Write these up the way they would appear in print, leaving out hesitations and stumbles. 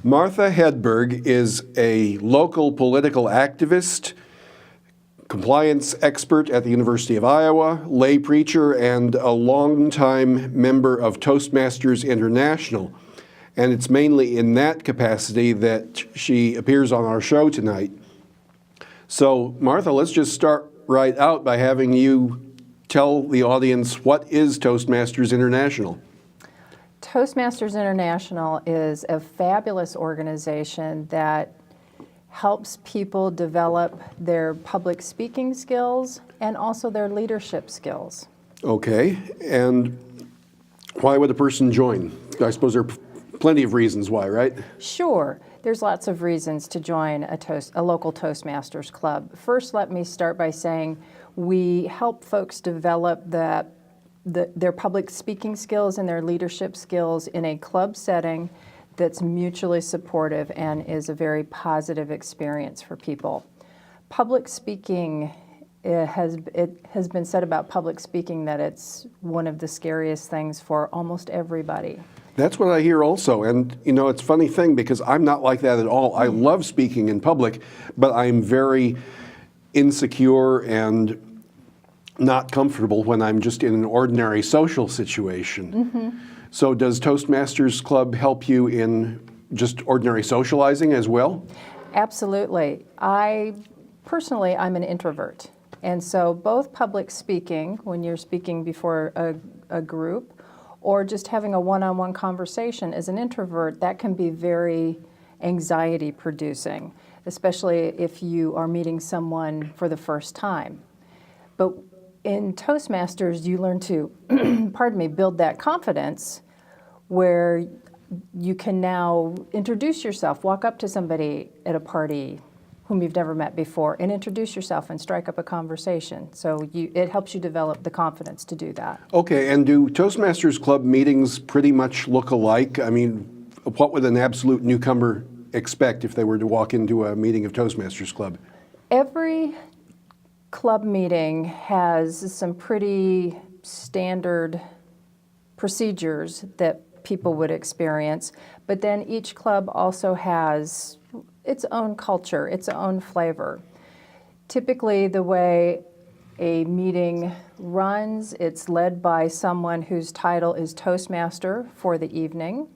Martha Hedberg is a local political activist, compliance expert at the University of Iowa, lay preacher, and a longtime member of Toastmasters International. And it's mainly in that capacity that she appears on our show tonight. So, Martha, let's just start right out by having you tell the audience, what is Toastmasters International? Toastmasters International is a fabulous organization that helps people develop their public speaking skills and also their leadership skills. Okay, and why would a person join? I suppose there are plenty of reasons why, right? Sure. There's lots of reasons to join a local Toastmasters club. First, let me start by saying we help folks develop their public speaking skills and their leadership skills in a club setting that's mutually supportive and is a very positive experience for people. Public speaking, it has been said about public speaking that it's one of the scariest things for almost everybody. That's what I hear also, and you know, it's a funny thing because I'm not like that at all. I love speaking in public, but I'm very insecure and not comfortable when I'm just in an ordinary social situation. Mm-hmm. So does Toastmasters Club help you in just ordinary socializing as well? Absolutely. Personally, I'm an introvert. And so both public speaking, when you're speaking before a group, or just having a one-on-one conversation as an introvert, that can be very anxiety producing, especially if you are meeting someone for the first time. But in Toastmasters, you learn to, build that confidence where you can now introduce yourself, walk up to somebody at a party whom you've never met before and introduce yourself and strike up a conversation. So it helps you develop the confidence to do that. Okay, and do Toastmasters Club meetings pretty much look alike? I mean, what would an absolute newcomer expect if they were to walk into a meeting of Toastmasters Club? Every club meeting has some pretty standard procedures that people would experience, but then each club also has its own culture, its own flavor. Typically, the way a meeting runs, it's led by someone whose title is Toastmaster for the evening.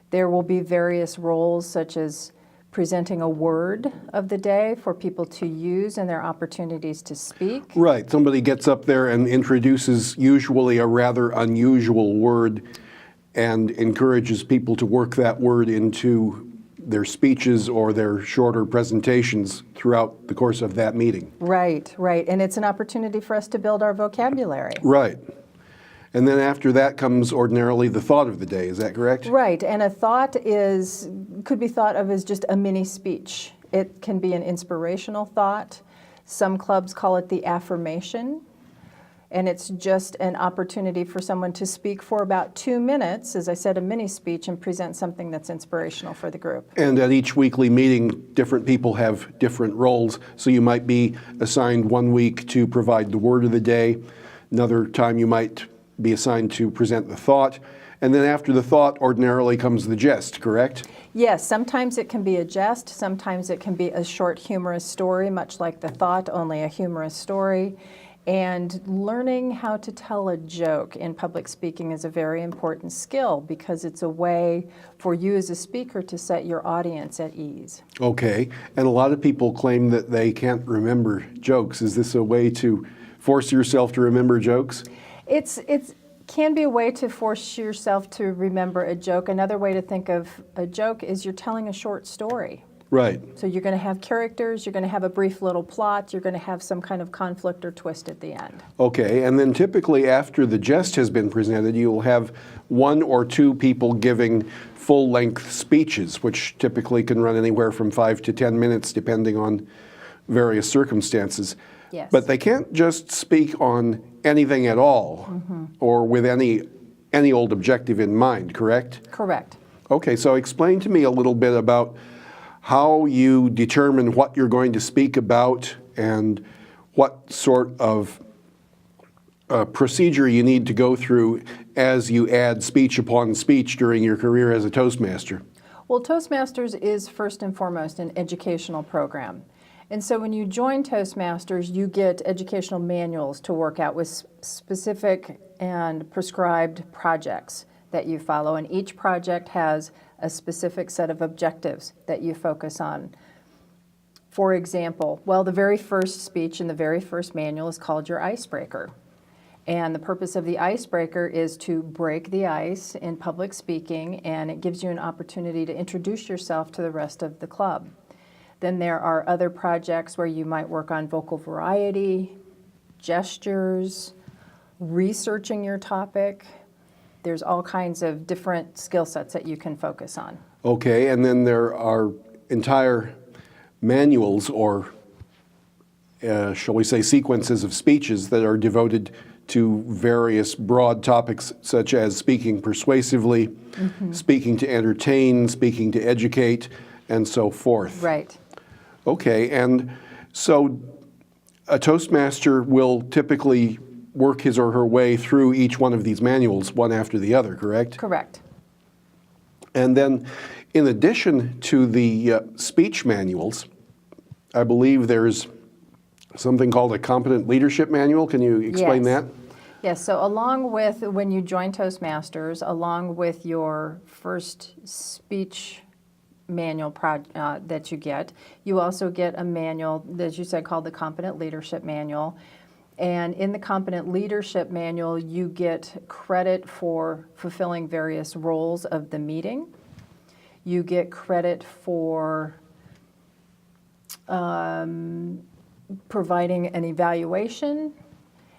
There will be various roles such as presenting a word of the day for people to use in their opportunities to speak. Right, somebody gets up there and introduces usually a rather unusual word and encourages people to work that word into their speeches or their shorter presentations throughout the course of that meeting. Right, and it's an opportunity for us to build our vocabulary. Right. And then after that comes ordinarily the thought of the day, is that correct? Right, and a thought could be thought of as just a mini speech. It can be an inspirational thought. Some clubs call it the affirmation, and it's just an opportunity for someone to speak for about 2 minutes, as I said, a mini speech, and present something that's inspirational for the group. And at each weekly meeting, different people have different roles, so you might be assigned one week to provide the word of the day, another time you might be assigned to present the thought, and then after the thought, ordinarily comes the jest, correct? Yes, sometimes it can be a jest, sometimes it can be a short humorous story, much like the thought, only a humorous story. And learning how to tell a joke in public speaking is a very important skill because it's a way for you as a speaker to set your audience at ease. Okay, and a lot of people claim that they can't remember jokes. Is this a way to force yourself to remember jokes? It can be a way to force yourself to remember a joke. Another way to think of a joke is you're telling a short story. Right. So you're going to have characters, you're going to have a brief little plot, you're going to have some kind of conflict or twist at the end. Okay, and then typically after the jest has been presented, you'll have 1 or 2 people giving full-length speeches, which typically can run anywhere from 5 to 10 minutes depending on various circumstances. Yes. But they can't just speak on anything at all, or with any old objective in mind, correct? Correct. Okay, so explain to me a little bit about how you determine what you're going to speak about and what sort of procedure you need to go through as you add speech upon speech during your career as a Toastmaster. Well, Toastmasters is first and foremost an educational program. And so when you join Toastmasters, you get educational manuals to work out with specific and prescribed projects that you follow. And each project has a specific set of objectives that you focus on. For example, well, the very first speech in the very first manual is called your icebreaker. And the purpose of the icebreaker is to break the ice in public speaking, and it gives you an opportunity to introduce yourself to the rest of the club. Then there are other projects where you might work on vocal variety, gestures, researching your topic. There's all kinds of different skill sets that you can focus on. Okay, and then there are entire manuals or, shall we say, sequences of speeches that are devoted to various broad topics such as speaking persuasively, speaking to entertain, speaking to educate, and so forth. Right. Okay, and so a Toastmaster will typically work his or her way through each one of these manuals, one after the other, correct? Correct. And then, in addition to the speech manuals, I believe there's something called a competent leadership manual. Can you explain Yes. that? Yes, so along with, when you join Toastmasters, along with your first speech manual that you get, you also get a manual, as you said, called the Competent Leadership Manual. And in the Competent Leadership Manual, you get credit for fulfilling various roles of the meeting. You get credit for providing an evaluation,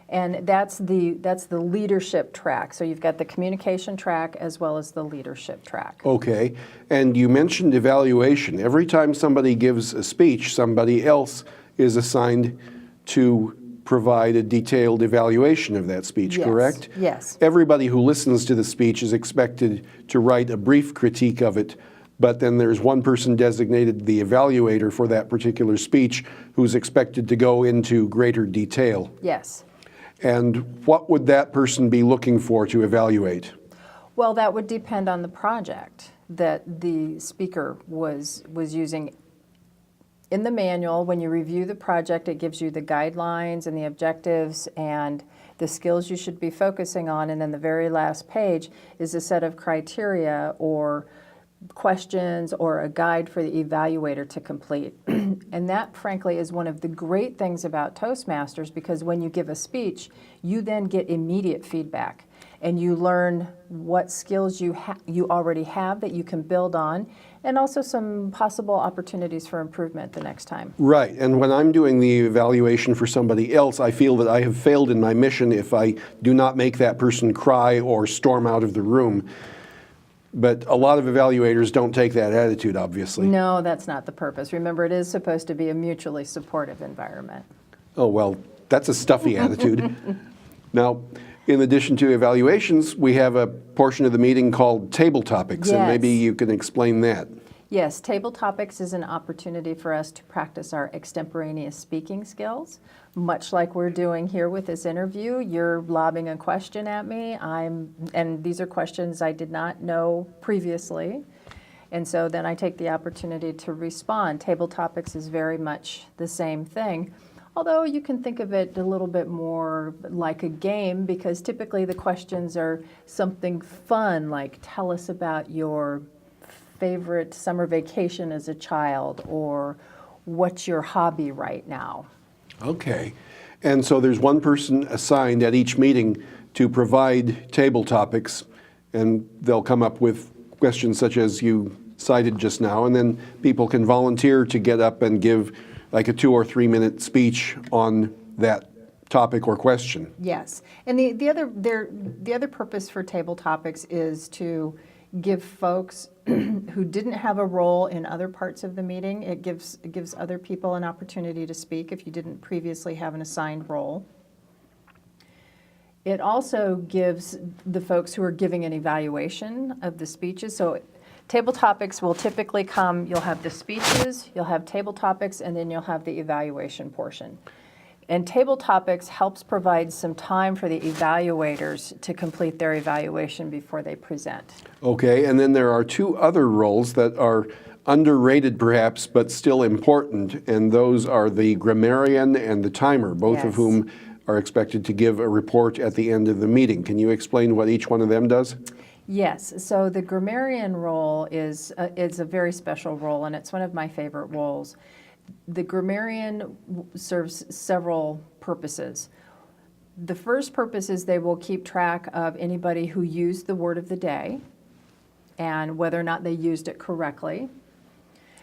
and that's the leadership track. So you've got the communication track as well as the leadership track. Okay, and you mentioned evaluation. Every time somebody gives a speech, somebody else is assigned to provide a detailed evaluation of that speech, Yes. correct? Yes. Everybody who listens to the speech is expected to write a brief critique of it, but then there's one person designated the evaluator for that particular speech who's expected to go into greater detail. Yes. And what would that person be looking for to evaluate? Well, that would depend on the project that the speaker was using. In the manual, when you review the project, it gives you the guidelines and the objectives and the skills you should be focusing on. And then the very last page is a set of criteria or questions or a guide for the evaluator to complete. And that, frankly, is one of the great things about Toastmasters, because when you give a speech, you then get immediate feedback and you learn what skills you already have that you can build on, and also some possible opportunities for improvement the next time. Right, and when I'm doing the evaluation for somebody else, I feel that I have failed in my mission if I do not make that person cry or storm out of the room. But a lot of evaluators don't take that attitude, obviously. No, that's not the purpose. Remember, it is supposed to be a mutually supportive environment. Oh, well, that's a stuffy attitude. Now, in addition to evaluations, we have a portion of the meeting called table topics, and Yes. maybe you can explain that. Yes, table topics is an opportunity for us to practice our extemporaneous speaking skills. Much like we're doing here with this interview, you're lobbing a question at me, and these are questions I did not know previously. And so then I take the opportunity to respond. Table topics is very much the same thing, although you can think of it a little bit more like a game, because typically the questions are something fun, like tell us about your favorite summer vacation as a child, or what's your hobby right now? Okay. And so there's one person assigned at each meeting to provide table topics, and they'll come up with questions such as you cited just now, and then people can volunteer to get up and give like a 2 or 3 minute speech on that topic or question. Yes, and the other purpose for table topics is to give folks who didn't have a role in other parts of the meeting, it gives other people an opportunity to speak if you didn't previously have an assigned role. It also gives the folks who are giving an evaluation of the speeches. So table topics will typically come, you'll have the speeches, you'll have table topics, and then you'll have the evaluation portion. And table topics helps provide some time for the evaluators to complete their evaluation before they present. Okay, and then there are two other roles that are underrated perhaps, but still important, and those are the grammarian and the timer, both of Yes. whom are expected to give a report at the end of the meeting. Can you explain what each one of them does? Yes, so the grammarian role is a very special role, and it's one of my favorite roles. The grammarian serves several purposes. The first purpose is they will keep track of anybody who used the word of the day and whether or not they used it correctly.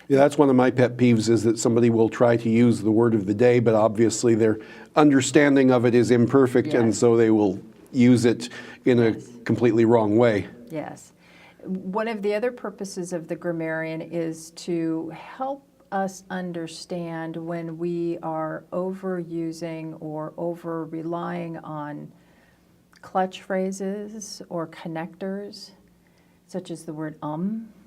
Yeah, that's one of my pet peeves, is that somebody will try to use the word of the day, but obviously their understanding of it is imperfect, and Yes. so they will use it in a completely wrong way. Yes. One of the other purposes of the grammarian is to help us understand when we are overusing or over relying on clutch phrases or connectors, such as the word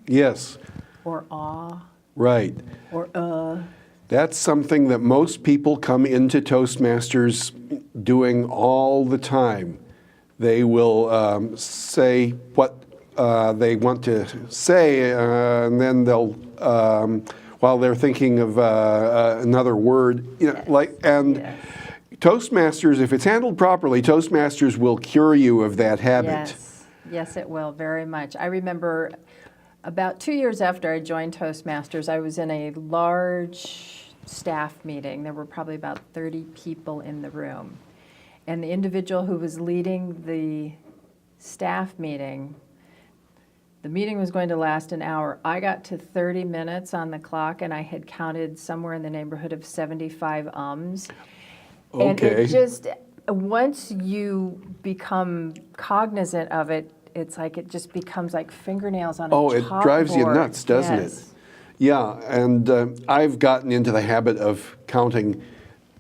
Yes, or ah right. or That's something that most people come into Toastmasters doing all the time. They will say what they want to say, and then they'll, while they're thinking of another word, Yes. Toastmasters, if it's handled properly, Toastmasters will cure you of that habit. Yes, yes, it will very much. I remember about 2 years after I joined Toastmasters, I was in a large staff meeting. There were probably about 30 people in the room. And the individual who was leading the staff meeting, the meeting was going to last an hour. I got to 30 minutes on the clock, and I had counted somewhere in the neighborhood of 75 ums. And Okay. it just, once you become cognizant of it, it's like it just becomes like fingernails on a Oh, it drives you chalkboard. nuts, doesn't Yes. it? Yeah, and I've gotten into the habit of counting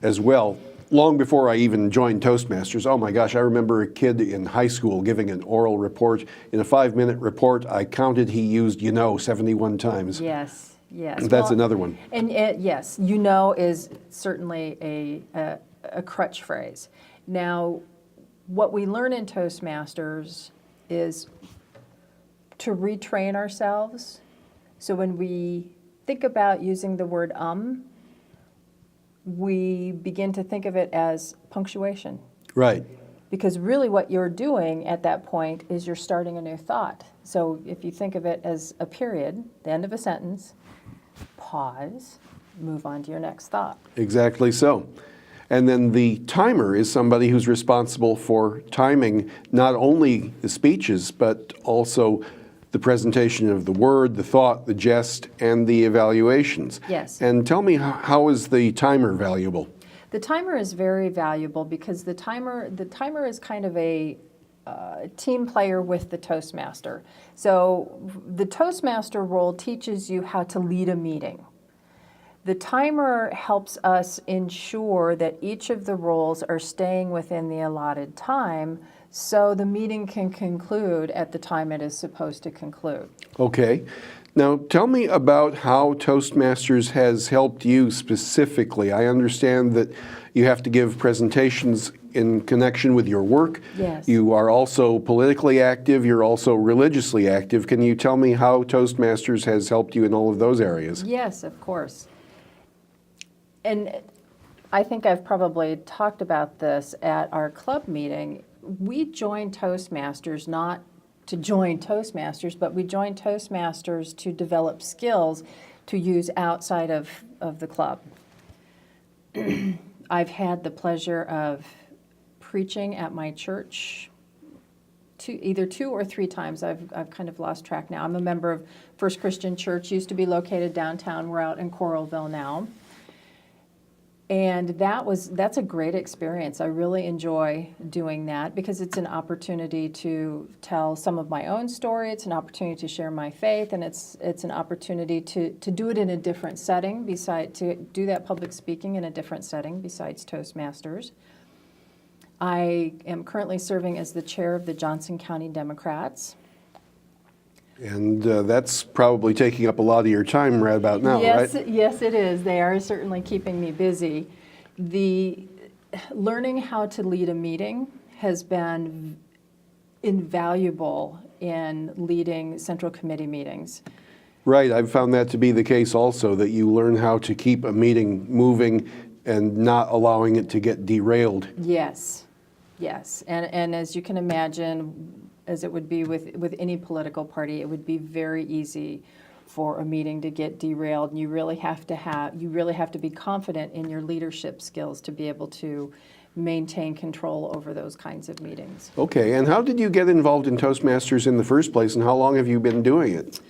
as well, long before I even joined Toastmasters. Oh my gosh, I remember a kid in high school giving an oral report. In a 5-minute report, I counted he used 71 times. Yes, yes. That's another one. And yes, is certainly a crutch phrase. Now, what we learn in Toastmasters is to retrain ourselves. So when we think about using the word we begin to think of it as punctuation. Right. Because really what you're doing at that point is you're starting a new thought. So if you think of it as a period, the end of a sentence, pause, move on to your next thought. Exactly so. And then the timer is somebody who's responsible for timing not only the speeches, but also the presentation of the word, the thought, the jest, and the evaluations. Yes. And tell me, how is the timer valuable? The timer is very valuable because the timer is kind of a team player with the Toastmaster. So the Toastmaster role teaches you how to lead a meeting. The timer helps us ensure that each of the roles are staying within the allotted time so the meeting can conclude at the time it is supposed to conclude. Okay. Now, tell me about how Toastmasters has helped you specifically. I understand that you have to give presentations in connection with your work. Yes. You are also politically active. You're also religiously active. Can you tell me how Toastmasters has helped you in all of those areas? Yes, of course. And I think I've probably talked about this at our club meeting. We joined Toastmasters not to join Toastmasters, but we joined Toastmasters to develop skills to use outside of the club. I've had the pleasure of preaching at my church either 2 or 3 times. I've kind of lost track now. I'm a member of First Christian Church, used to be located downtown. We're out in Coralville now. And that's a great experience. I really enjoy doing that because it's an opportunity to tell some of my own story. It's an opportunity to share my faith, and it's an opportunity to do it in a different setting, to do that public speaking in a different setting besides Toastmasters. I am currently serving as the chair of the Johnson County Democrats. And that's probably taking up a lot of your time right about now, Yes, right? yes, it is. They are certainly keeping me busy. learning how to lead a meeting has been invaluable in leading Central Committee meetings. Right, I've found that to be the case also, that you learn how to keep a meeting moving and not allowing it to get derailed. Yes, yes. And as you can imagine, as it would be with any political party, it would be very easy for a meeting to get derailed. And you really have to be confident in your leadership skills to be able to maintain control over those kinds of meetings. Okay, and how did you get involved in Toastmasters in the first place, and how long have you been doing it?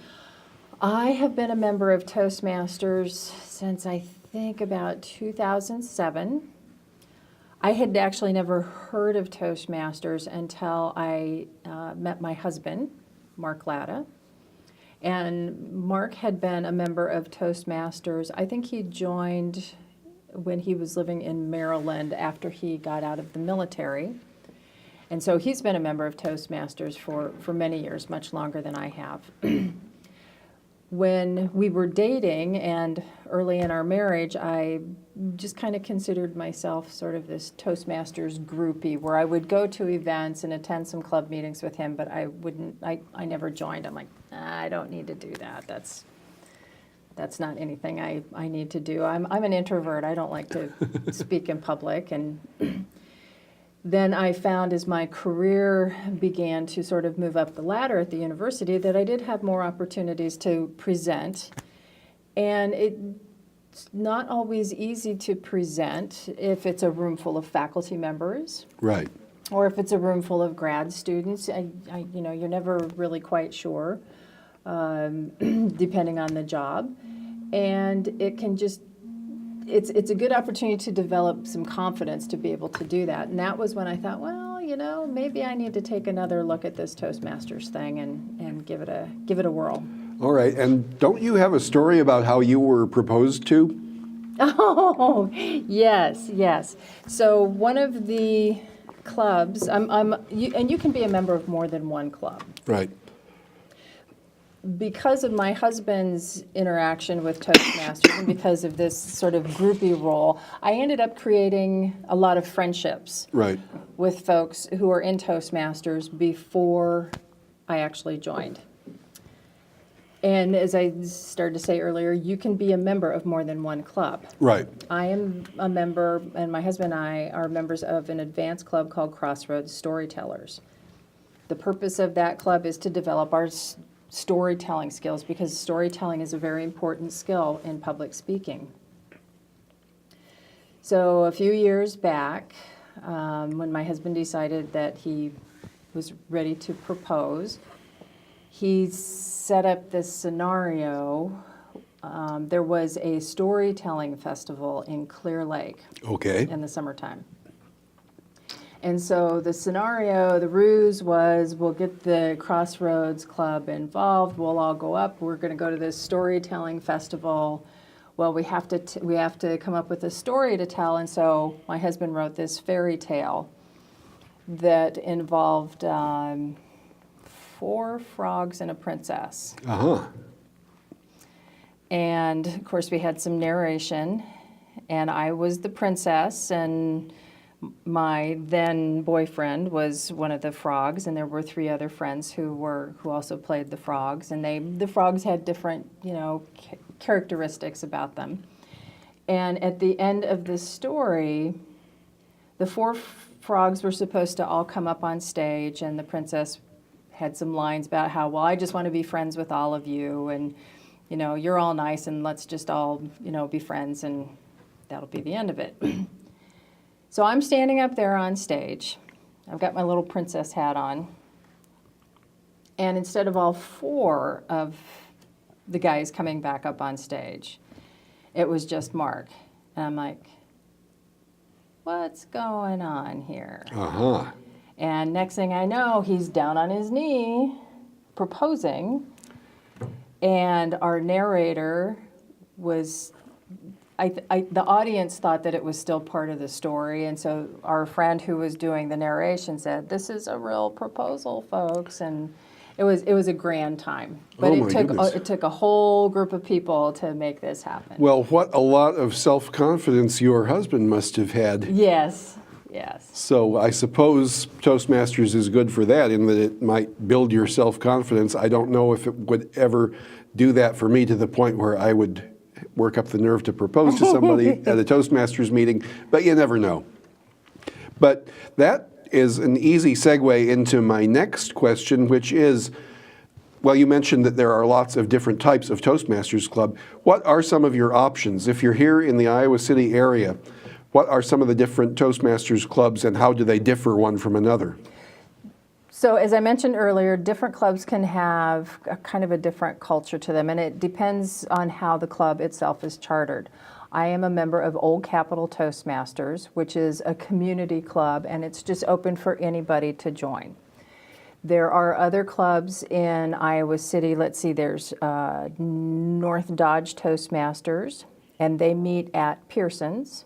I have been a member of Toastmasters since I think about 2007. I had actually never heard of Toastmasters until I met my husband, Mark Latta. And Mark had been a member of Toastmasters. I think he joined when he was living in Maryland after he got out of the military. And so he's been a member of Toastmasters for many years, much longer than I have. When we were dating and early in our marriage, I just kind of considered myself sort of this Toastmasters groupie, where I would go to events and attend some club meetings with him, but I never joined. I'm like, I don't need to do that. That's not anything I need to do. I'm an introvert. I don't like to speak in public. And then I found as my career began to sort of move up the ladder at the university that I did have more opportunities to present. And it's not always easy to present if it's a room full of faculty members. Right. Or if it's a room full of grad students. You're never really quite sure, depending on the job. And it can just it's a good opportunity to develop some confidence to be able to do that. And that was when I thought, well, maybe I need to take another look at this Toastmasters thing and give it a whirl. All right, and don't you have a story about how you were proposed to? Oh, yes. So one of the clubs, and you can be a member of more than one club. Right. Because of my husband's interaction with Toastmasters and because of this sort of groupie role, I ended up creating a lot of friendships with folks who are in Toastmasters before I actually joined. And as I started to say earlier, you can be a member of more than one club. Right. I am a member, and my husband and I are members of an advanced club called Crossroads Storytellers. The purpose of that club is to develop our storytelling skills, because storytelling is a very important skill in public speaking. So a few years back, when my husband decided that he was ready to propose, he set up this scenario. There was a storytelling festival in Clear Lake in the summertime. And so the scenario, the ruse was, we'll get the Crossroads Club involved, we'll all go up, we're going to go to this storytelling festival. Well, we have to come up with a story to tell, and so my husband wrote this fairy tale that involved 4 frogs and a princess. And of course we had some narration, and I was the princess, and my then boyfriend was one of the frogs, and there were 3 other friends who also played the frogs, and the frogs had different characteristics about them. And at the end of the story, the 4 frogs were supposed to all come up on stage, and the princess had some lines about how, well, I just want to be friends with all of you, and you're all nice, and let's just all be friends, and that'll be the end of it. So I'm standing up there on stage. I've got my little princess hat on. And instead of all 4 of the guys coming back up on stage, it was just Mark. And I'm like, what's going on here? And next thing I know, he's down on his knee proposing. And our narrator was... the audience thought that it was still part of the story, and so our friend who was doing the narration said, "This is a real proposal, folks," and It was a grand time, but Oh, my goodness. it took a whole group of people to make this happen. Well, what a lot of self-confidence your husband must have had. Yes, yes. So I suppose Toastmasters is good for that, in that it might build your self-confidence. I don't know if it would ever do that for me to the point where I would work up the nerve to propose to somebody at a Toastmasters meeting, but you never know. But that is an easy segue into my next question, which is, well, you mentioned that there are lots of different types of Toastmasters Club. What are some of your options? If you're here in the Iowa City area, what are some of the different Toastmasters clubs and how do they differ one from another? So as I mentioned earlier, different clubs can have a kind of a different culture to them, and it depends on how the club itself is chartered. I am a member of Old Capitol Toastmasters, which is a community club, and it's just open for anybody to join. There are other clubs in Iowa City. Let's see, there's North Dodge Toastmasters, and they meet at Pearson's.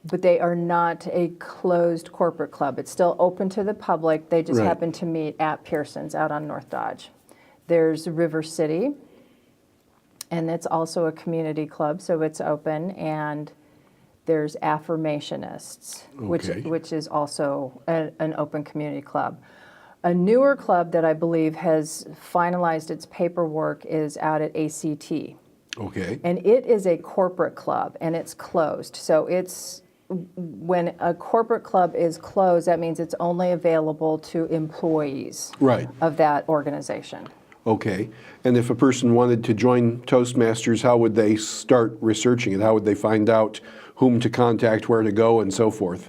But they are not a closed corporate club. It's still open to the public. They just Right. happen to meet at Pearson's out on North Dodge. There's River City, and it's also a community club, so it's open. And there's Affirmationists, Okay. which is also an open community club. A newer club that I believe has finalized its paperwork is out at ACT. Okay. And it is a corporate club, and it's closed. So it's, when a corporate club is closed, that means it's only available to employees Right. of that organization. Okay. And if a person wanted to join Toastmasters, how would they start researching it? How would they find out whom to contact, where to go, and so forth?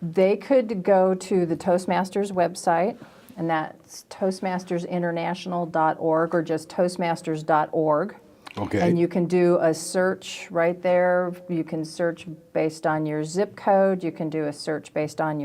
They could go to the Toastmasters website, and that's toastmastersinternational.org or just toastmasters.org. Okay. And you can do a search right there. You can search based on your zip code. You can do a search based on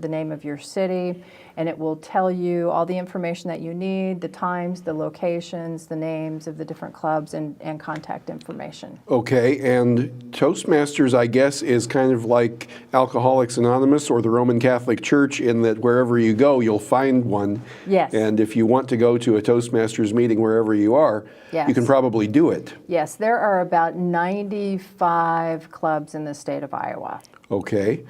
the name of your city, and it will tell you all the information that you need, the times, the locations, the names of the different clubs, and contact information. Okay, and Toastmasters, I guess, is kind of like Alcoholics Anonymous or the Roman Catholic Church, in that wherever you go, you'll find one. Yes. And if you want to go to a Toastmasters meeting wherever you are, Yes. you can probably do it. Yes, there are about 95 clubs in the state of Iowa. Okay.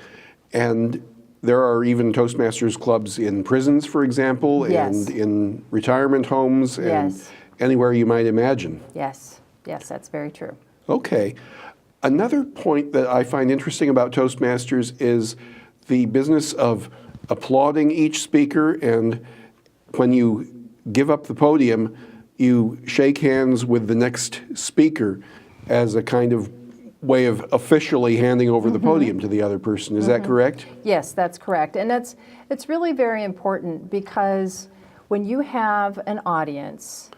And there are even Toastmasters clubs in prisons, for example, Yes. and in retirement homes, and Yes. anywhere you might imagine. Yes, yes, that's very true. Okay. Another point that I find interesting about Toastmasters is the business of applauding each speaker, and when you give up the podium, you shake hands with the next speaker as a kind of way of officially handing over the podium to the other person. Is that correct? Yes, that's correct. And it's really very important, because when you have an audience,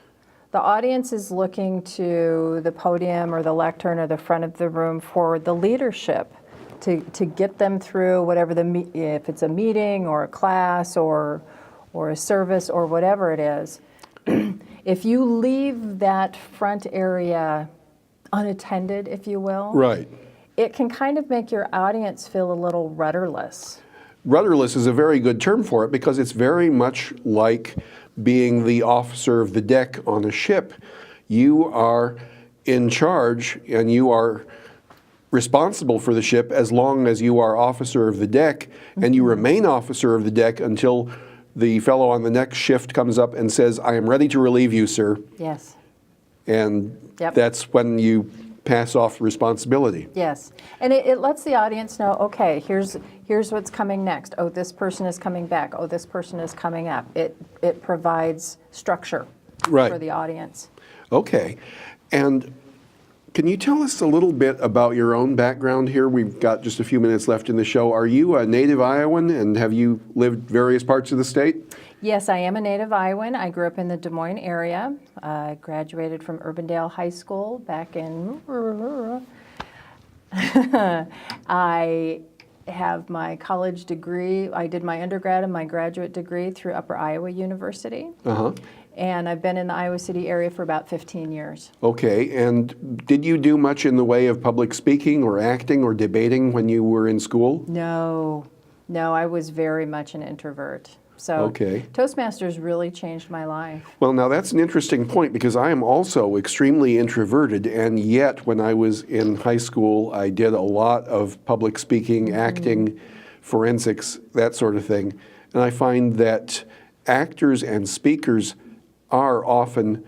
the audience is looking to the podium or the lectern or the front of the room for the leadership to get them through whatever if it's a meeting or a class or a service or whatever it is. If you leave that front area unattended, if you will, Right. it can kind of make your audience feel a little rudderless. Rudderless is a very good term for it, because it's very much like being the officer of the deck on a ship. You are in charge and you are responsible for the ship as long as you are officer of the deck, and you remain officer of the deck until the fellow on the next shift comes up and says, "I am ready to relieve you, sir." Yes. And Yep. that's when you pass off responsibility. Yes, and it lets the audience know, okay, here's what's coming next. Oh, this person is coming back. Oh, this person is coming up. It provides structure Right. for the audience. Okay. And can you tell us a little bit about your own background here? We've got just a few minutes left in the show. Are you a native Iowan, and have you lived various parts of the state? Yes, I am a native Iowan. I grew up in the Des Moines area. I graduated from Urbandale High School back in... I have my college degree. I did my undergrad and my graduate degree through Upper Iowa University. Uh-huh. And I've been in the Iowa City area for about 15 years. Okay. And did you do much in the way of public speaking or acting or debating when you were in school? No, I was very much an introvert. So Okay. Toastmasters really changed my life. Well, now that's an interesting point because I am also extremely introverted, and yet when I was in high school, I did a lot of public speaking, acting, forensics, that sort of thing. And I find that actors and speakers are often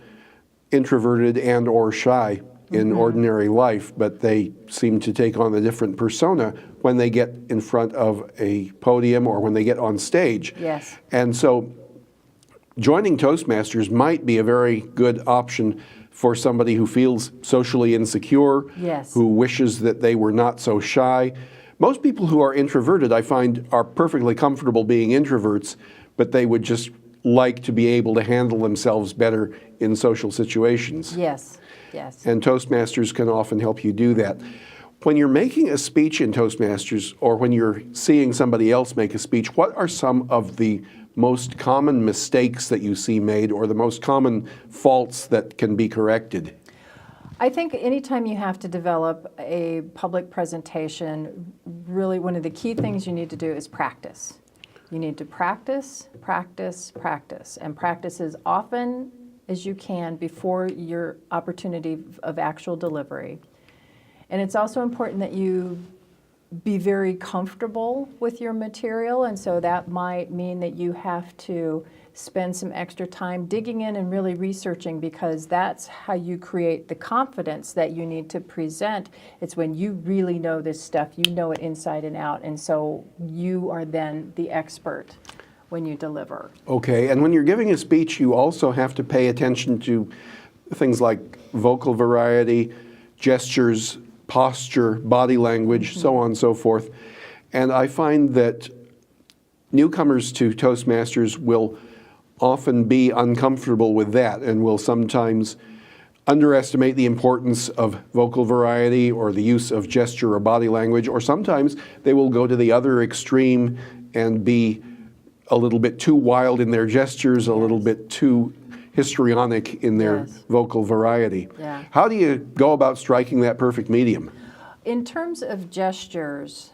introverted and or shy in ordinary life, but they seem to take on a different persona when they get in front of a podium or when they get on stage. Yes. And so joining Toastmasters might be a very good option for somebody who feels socially insecure, Yes. who wishes that they were not so shy. Most people who are introverted, I find, are perfectly comfortable being introverts, but they would just like to be able to handle themselves better in social situations. Yes, yes. And Toastmasters can often help you do that. When you're making a speech in Toastmasters, or when you're seeing somebody else make a speech, what are some of the most common mistakes that you see made, or the most common faults that can be corrected? I think anytime you have to develop a public presentation, really one of the key things you need to do is practice. You need to practice, practice, practice, and practice as often as you can before your opportunity of actual delivery. And it's also important that you be very comfortable with your material, and so that might mean that you have to spend some extra time digging in and really researching, because that's how you create the confidence that you need to present. It's when you really know this stuff, you know it inside and out, and so you are then the expert when you deliver. Okay, and when you're giving a speech, you also have to pay attention to things like vocal variety, gestures, posture, body language, so on and so forth. And I find that newcomers to Toastmasters will often be uncomfortable with that and will sometimes underestimate the importance of vocal variety or the use of gesture or body language, or sometimes they will go to the other extreme and be a little bit too wild in their gestures, a little bit too histrionic in their Yes. vocal variety. Yeah. How do you go about striking that perfect medium? In terms of gestures,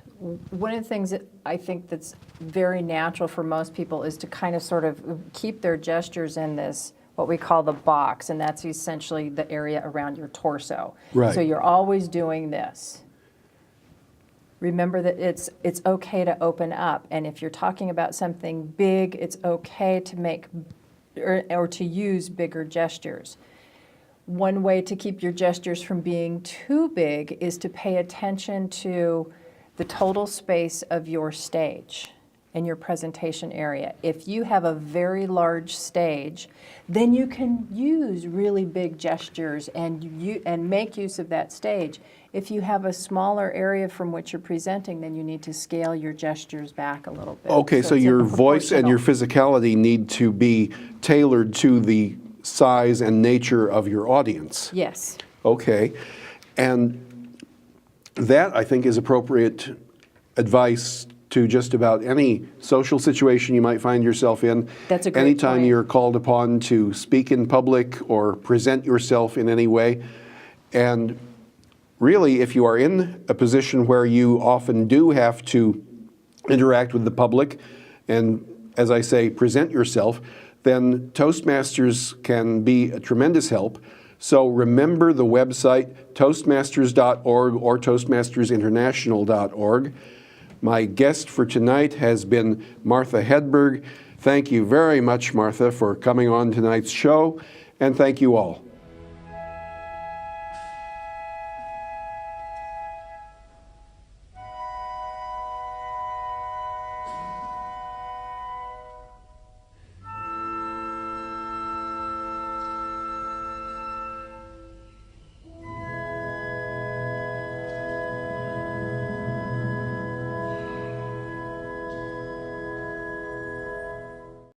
one of the things that I think that's very natural for most people is to kind of sort of keep their gestures in this, what we call the box, and that's essentially the area around your torso. Right. So you're always doing this. Remember that it's okay to open up, and if you're talking about something big, it's okay to make or to use bigger gestures. One way to keep your gestures from being too big is to pay attention to the total space of your stage and your presentation area. If you have a very large stage, then you can use really big gestures and make use of that stage. If you have a smaller area from which you're presenting, then you need to scale your gestures back a little bit. Okay, so it's your voice and your proportional. physicality need to be tailored to the size and nature of your audience. Yes. Okay, and that, I think, is appropriate advice to just about any social situation you might find yourself in. That's a great Anytime point. you're called upon to speak in public or present yourself in any way. And really, if you are in a position where you often do have to interact with the public and, as I say, present yourself, then Toastmasters can be a tremendous help. So remember the website toastmasters.org or toastmastersinternational.org. My guest for tonight has been Martha Hedberg. Thank you very much, Martha, for coming on tonight's show, and thank you all.